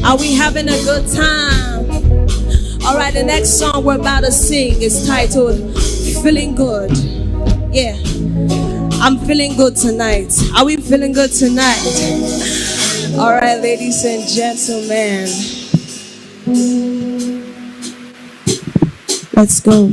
Are we having a good time? Alright, the next song we're about to sing is titled Feeling Good. Yeah, I'm feeling good tonight. Are we feeling good tonight? Alright, ladies and gentlemen, let's go.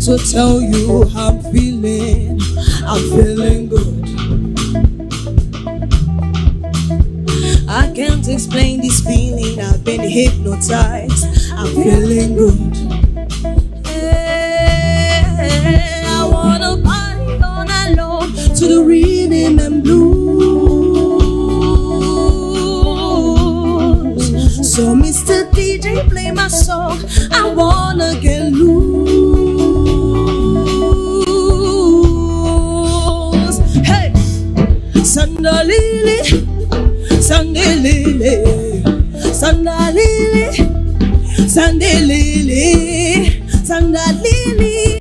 To tell you how I'm feeling good. I can't explain this feeling, I've been hypnotized. I'm feeling good. Hey, I wanna party all night long to the rhythm and blues. So Mr. DJ, play my song, I wanna get loose. Sandalili, sandalili, sandalili, sandalili, sandalili,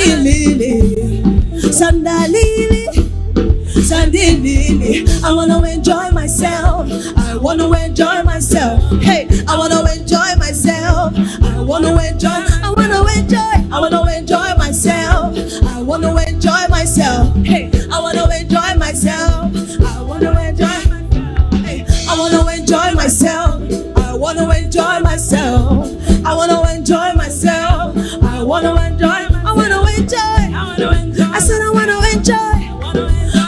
sandalili, sandalili, sandalili. I wanna enjoy myself. I wanna enjoy myself. Hey, I wanna enjoy myself. I wanna enjoy. I wanna enjoy. I wanna enjoy myself. I wanna enjoy myself. Hey, I wanna enjoy myself. I wanna enjoy myself. Hey, I wanna enjoy myself. I wanna enjoy myself. I wanna enjoy myself. I wanna enjoy. I wanna enjoy. I wanna enjoy. I said I wanna enjoy.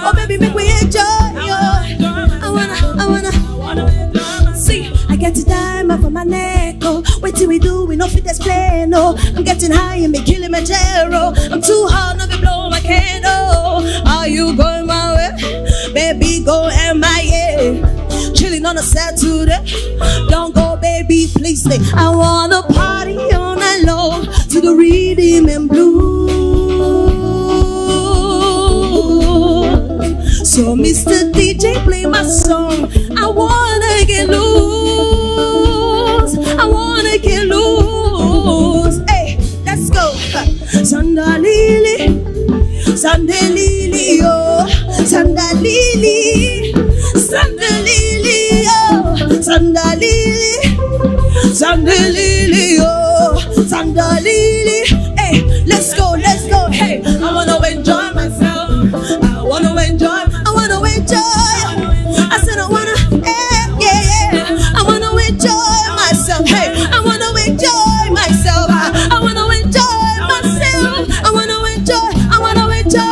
Oh baby, make me enjoy. I wanna enjoy. See, I get to diamond for my neck. Oh, wait till we do, we no fit explain. No, I'm getting high and me killing my Kilimanjaro. I'm too hard, not to blow my candle. Are you going my way? Baby, go MIA. Chilling on a Saturday. Don't go, baby, please stay. I wanna party all night long to the rhythm and blues. So Mr. DJ, play my song. I wanna get loose. I wanna get loose. Hey, let's go. Sandalili, sandalili, oh, sandalili, sandalili, oh, sandalili, sandalili, oh, sandalili. Hey, let's go, let's go. Hey, I wanna enjoy myself. I wanna enjoy. I wanna enjoy. I said I wanna, yeah. I wanna enjoy myself. Hey, I wanna enjoy myself. I wanna enjoy myself. I wanna enjoy. I wanna enjoy.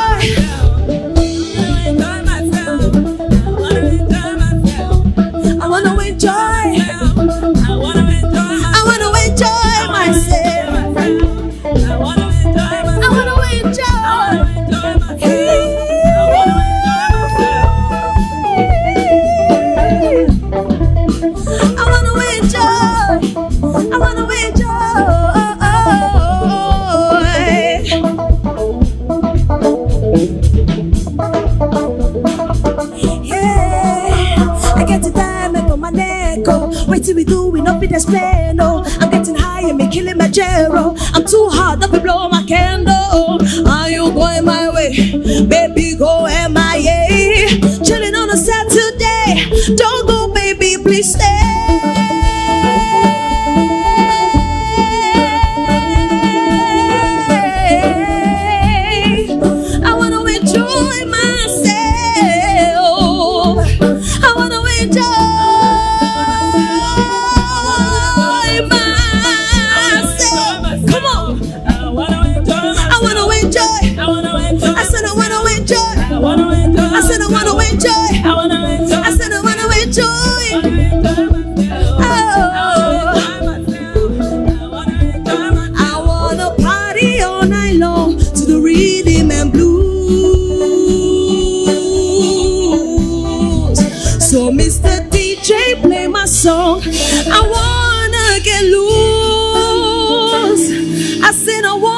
I wanna enjoy. I wanna enjoy myself. I wanna enjoy. Wait till we do, we not be display, no. I'm getting high and me killing my Kilimanjaro. I'm too hot, not to blow my candle. Are you going my way? Baby, go MIA. Chilling on a Saturday. Don't go, baby, please stay. I wanna enjoy myself. I wanna enjoy. Come I seen a woman